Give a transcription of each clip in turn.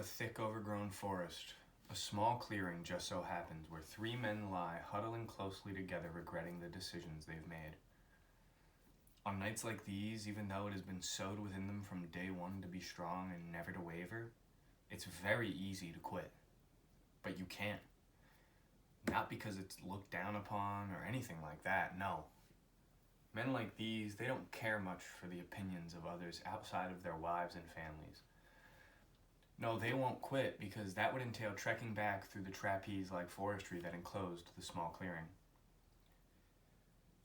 thick overgrown forest, a small clearing just so happens where three men lie huddling closely together regretting the decisions they've made. On nights like these, even though it has been sowed within them from day one to be strong and never to waver, it's very easy to quit. But you can't. Not because it's looked down upon or anything like that, no. Men like these, they don't care much for the opinions of others outside of their wives and families. No, they won't quit because that would entail trekking back through the trapeze-like forestry that enclosed the small clearing.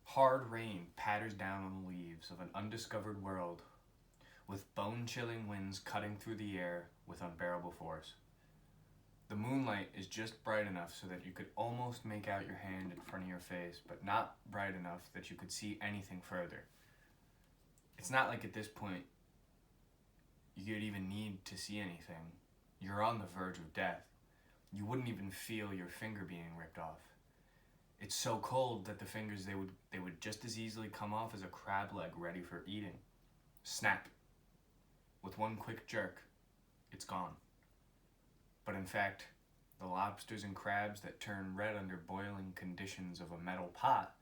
Hard rain patters down on the leaves of an undiscovered world, with bone-chilling winds cutting through the air with unbearable force. The moonlight is just bright enough so that you could almost make out your hand in front of your face, but not bright enough that you could see anything further. It's not like at this point you'd even need to see anything. You're on the verge of death. You wouldn't even feel your finger being ripped off. It's so cold that the fingers, they would just as easily come off as a crab leg ready for eating. Snap. With one quick jerk, it's gone. But in fact, the lobsters and crabs that turn red under boiling conditions of a metal pot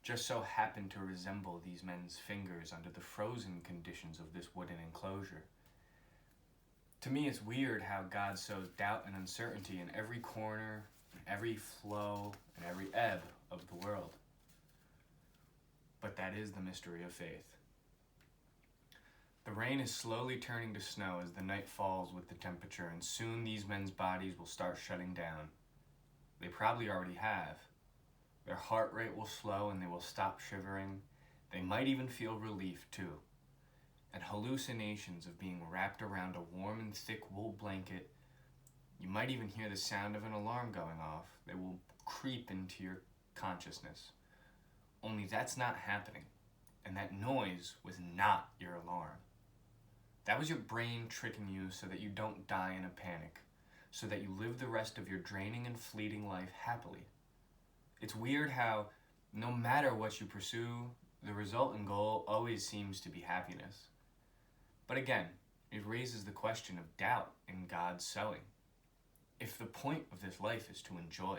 just so happen to resemble these men's fingers under the frozen conditions of this wooden enclosure. To me, it's weird how God sows doubt and uncertainty in every corner, every flow, and every ebb of the world. But that is the mystery of faith. The rain is slowly turning to snow as the night falls with the temperature, and soon these men's bodies will start shutting down. They probably already have. Their heart rate will slow and they will stop shivering. They might even feel relief too. And hallucinations of being wrapped around a warm and thick wool blanket. You might even hear the sound of an alarm going off. They will creep into your consciousness. Only that's not happening. And that noise was not your alarm. That was your brain tricking you so that you don't die in a panic, so that you live the rest of your draining and fleeting life happily. It's weird how, no matter what you pursue, the result and goal always seems to be happiness. But again, it raises the question of doubt in God's sowing. If the point of this life is to enjoy,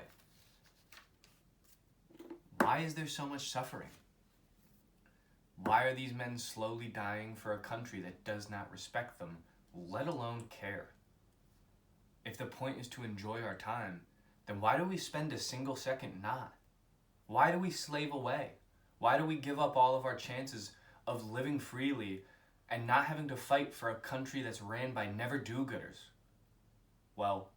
why is there so much suffering? Why are these men slowly dying for a country that does not respect them, let alone care? If the point is to enjoy our time, then why do we spend a single second not? Why do we slave away? Why do we give up all of our chances of living freely and not having to fight for a country that's ran by never-do-gooders? Well,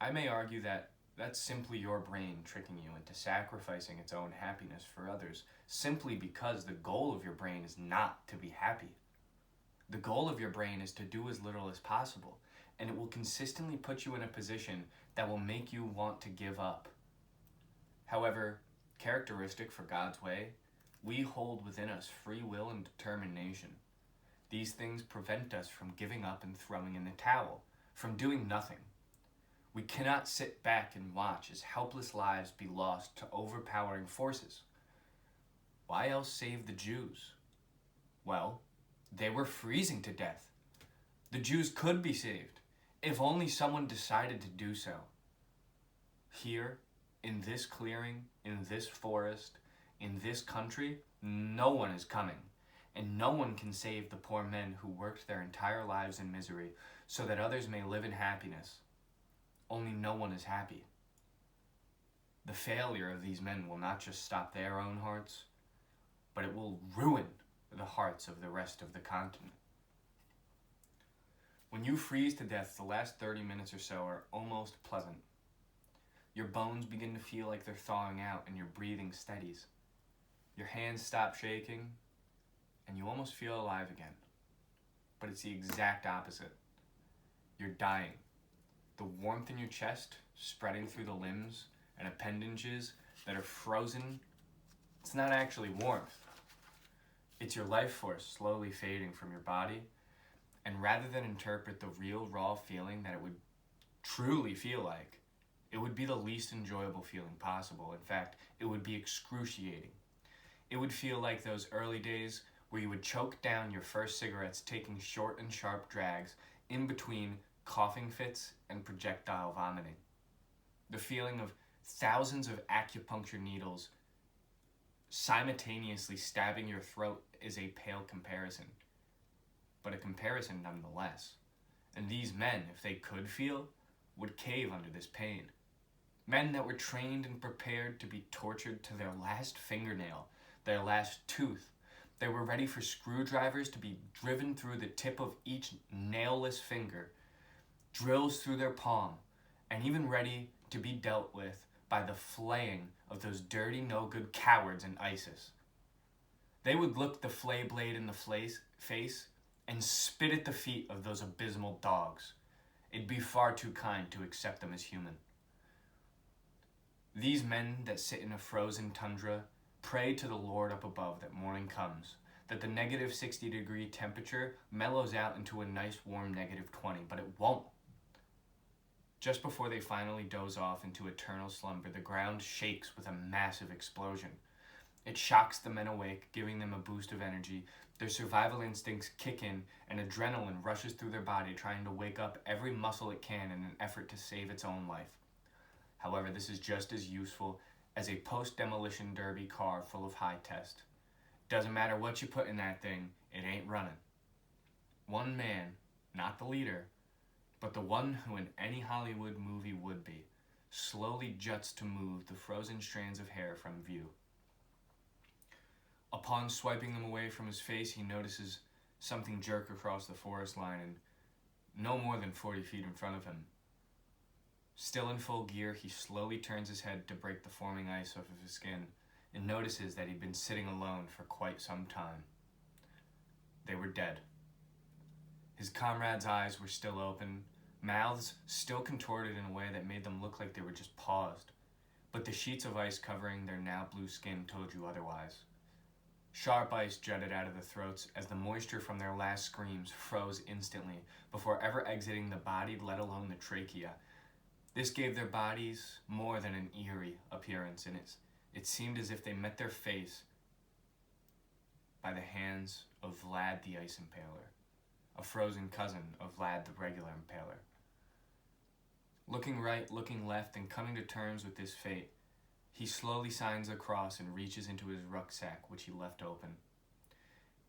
I may argue that that's simply your brain tricking you into sacrificing its own happiness for others, simply because the goal of your brain is not to be happy. The goal of your brain is to do as little as possible, and it will consistently put you in a position that will make you want to give up. However, characteristic for God's way, we hold within us free will and determination. These things prevent us from giving up and throwing in the towel, from doing nothing. We cannot sit back and watch as helpless lives be lost to overpowering forces. Why else save the Jews? Well, they were freezing to death. The Jews could be saved, if only someone decided to do so. Here, in this clearing, in this forest, in this country, no one is coming, and no one can save the poor men who worked their entire lives in misery so that others may live in happiness. Only no one is happy. The failure of these men will not just stop their own hearts, but it will ruin the hearts of the rest of the continent. When you freeze to death, the last 30 minutes or so are almost pleasant. Your bones begin to feel like they're thawing out and your breathing steadies. Your hands stop shaking and you almost feel alive again. But it's the exact opposite. You're dying. The warmth in your chest spreading through the limbs and appendages that are frozen, it's not actually warmth. It's your life force slowly fading from your body, and rather than interpret the real raw feeling that it would truly feel like, it would be the least enjoyable feeling possible. In fact, it would be excruciating. It would feel like those early days where you would choke down your first cigarettes taking short and sharp drags in between coughing fits and projectile vomiting. The feeling of thousands of acupuncture needles simultaneously stabbing your throat is a pale comparison, but a comparison nonetheless. And these men, if they could feel, would cave under this pain. Men that were trained and prepared to be tortured to their last fingernail, their last tooth. They were ready for screwdrivers to be driven through the tip of each nailless finger, drills through their palm, and even ready to be dealt with by the flaying of those dirty, no-good cowards in ISIS. They would look the flay blade in the face and spit at the feet of those abysmal dogs. It'd be far too kind to accept them as human. These men that sit in a frozen tundra pray to the Lord up above that morning comes, that the negative 60-degree temperature mellows out into a nice warm negative 20, but it won't. Just before they finally doze off into eternal slumber, the ground shakes with a massive explosion. It shocks the men awake, giving them a boost of energy. Their survival instincts kick in, and adrenaline rushes through their body, trying to wake up every muscle it can in an effort to save its own life. However, this is just as useful as a post-demolition derby car full of high test. Doesn't matter what you put in that thing, it ain't running. One man, not the leader, but the one who in any Hollywood movie would be, slowly juts to move the frozen strands of hair from view. Upon swiping them away from his face, he notices something jerk across the forest line and no more than 40 feet in front of him. Still in full gear, he slowly turns his head to break the forming ice off of his skin and notices that he'd been sitting alone for quite some time. They were dead. His comrades' eyes were still open, mouths still contorted in a way that made them look like they were just paused, but the sheets of ice covering their now blue skin told you otherwise. Sharp ice jutted out of the throats as the moisture from their last screams froze instantly before ever exiting the body, let alone the trachea. This gave their bodies more than an eerie appearance, and it seemed as if they met their face by the hands of Vlad the Ice Impaler, a frozen cousin of Vlad the regular Impaler. Looking right, looking left, and coming to terms with this fate, he slowly signs a cross and reaches into his rucksack, which he left open.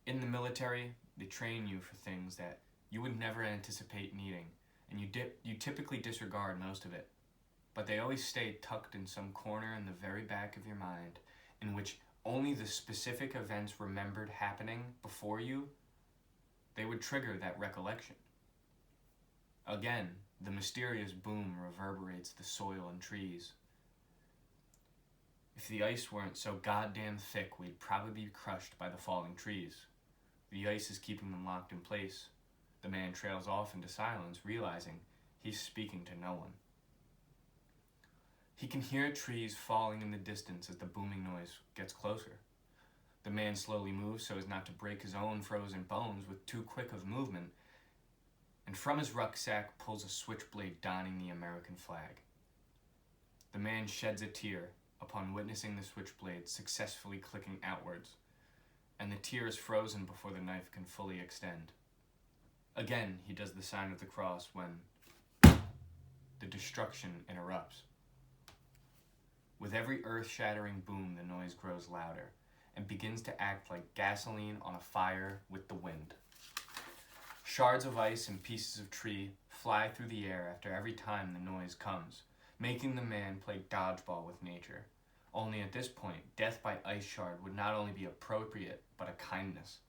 In the military, they train you for things that you would never anticipate needing, and you typically disregard most of it, but they always stay tucked in some corner in the very back of your mind, in which only the specific events remembered happening before you, they would trigger that recollection. Again, the mysterious boom reverberates the soil and trees. If the ice weren't so goddamn thick, we'd probably be crushed by the falling trees. The ice is keeping them locked in place. The man trails off into silence, realizing he's speaking to no one. He can hear trees falling in the distance as the booming noise gets closer. The man slowly moves so as not to break his own frozen bones with too quick of movement, and from his rucksack pulls a switchblade donning the American flag. The man sheds a tear upon witnessing the switchblade successfully clicking outwards, and the tear is frozen before the knife can fully extend. Again, he does the sign of the cross when the destruction interrupts. With every earth-shattering boom, the noise grows louder and begins to act like gasoline on a fire with the wind. Shards of ice and pieces of tree fly through the air after every time the noise comes, making the man play dodgeball with nature. Only at this point, death by ice shard would not only be appropriate, but a kindness.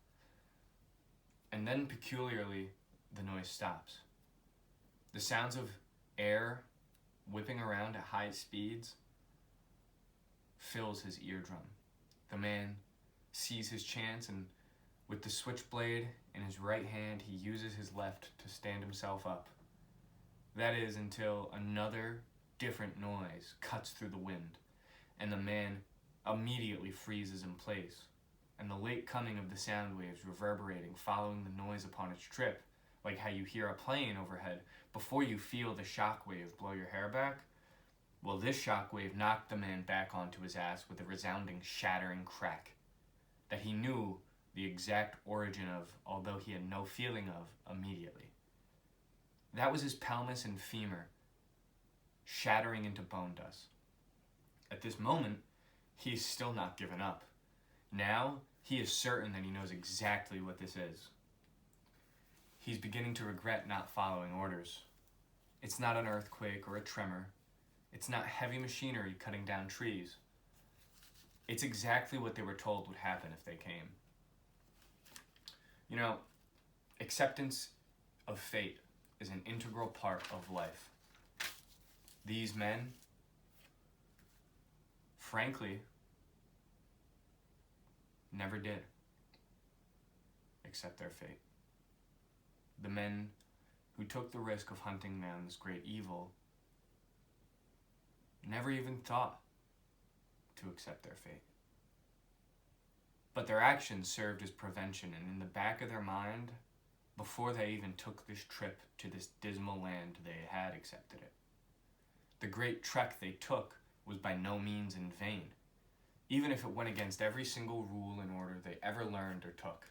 And then, peculiarly, the noise stops. The sounds of air whipping around at high speeds fills his eardrum. The man sees his chance, and with the switchblade in his right hand, he uses his left to stand himself up. That is until another different noise cuts through the wind, and the man immediately freezes in place, and the late coming of the sound waves reverberating following the noise upon its trip, like how you hear a plane overhead before you feel the shockwave blow your hair back. Well, this shockwave knocked the man back onto his ass with a resounding, shattering crack that he knew the exact origin of, although he had no feeling of, immediately. That was his pelvis and femur shattering into bone dust. At this moment, he's still not given up. Now, he is certain that he knows exactly what this is. He's beginning to regret not following orders. It's not an earthquake or a tremor. It's not heavy machinery cutting down trees. It's exactly what they were told would happen if they came. You know, acceptance of fate is an integral part of life. These men, frankly, never did accept their fate. The men who took the risk of hunting down this great evil never even thought to accept their fate. But their actions served as prevention, and in the back of their mind, before they even took this trip to this dismal land, they had accepted it. The great trek they took was by no means in vain, even if it went against every single rule and order they ever learned or took.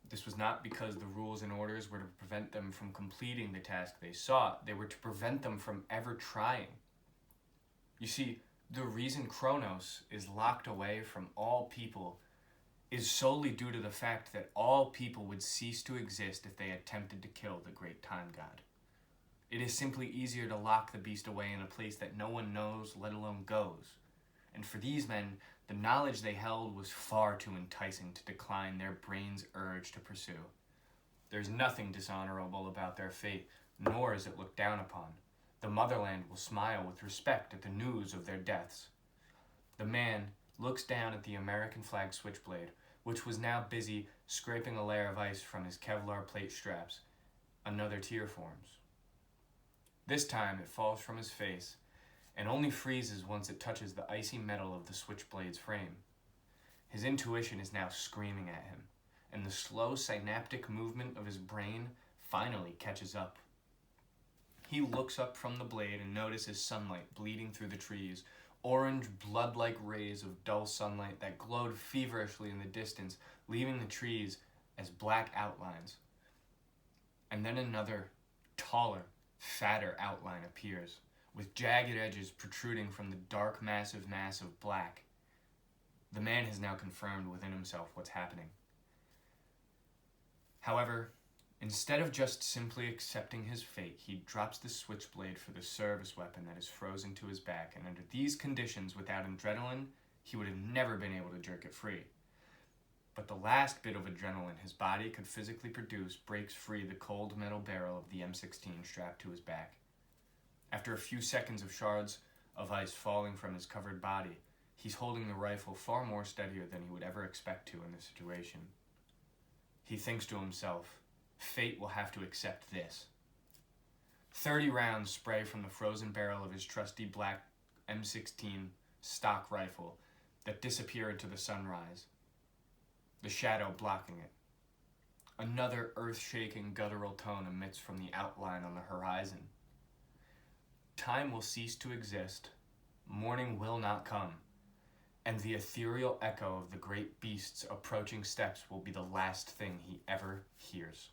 This was not because the rules and orders were to prevent them from completing the task they sought. They were to prevent them from ever trying. You see, the reason Kronos is locked away from all people is solely due to the fact that all people would cease to exist if they attempted to kill the great time god. It is simply easier to lock the beast away in a place that no one knows, let alone goes. And for these men, the knowledge they held was far too enticing to decline their brain's urge to pursue. There's nothing dishonorable about their fate, nor is it looked down upon. The motherland will smile with respect at the news of their deaths. The man looks down at the American flag switchblade, which was now busy scraping a layer of ice from his Kevlar plate straps. Another tear forms. This time it falls from his face, and only freezes once it touches the icy metal of the switchblade's frame. His intuition is now screaming at him, and the slow synaptic movement of his brain finally catches up. He looks up from the blade and notices sunlight bleeding through the trees, orange blood-like rays of dull sunlight that glowed feverishly in the distance, leaving the trees as black outlines. And then another, taller, fatter outline appears, with jagged edges protruding from the dark, massive mass of black. The man has now confirmed within himself what's happening. However, instead of just simply accepting his fate, he drops the switchblade for the service weapon that is frozen to his back, and under these conditions, without adrenaline, he would have never been able to jerk it free. But the last bit of adrenaline his body could physically produce breaks free the cold metal barrel of the M16 strapped to his back. After a few seconds of shards of ice falling from his covered body, he's holding the rifle far more steadier than he would ever expect to in this situation. He thinks to himself, fate will have to accept this. 30 rounds spray from the frozen barrel of his trusty black M16 stock rifle that disappear into the sunrise, the shadow blocking it. Another earth-shaking guttural tone emits from the outline on the horizon. Time will cease to exist, morning will not come, and the ethereal echo of the great beast's approaching steps will be the last thing he ever hears.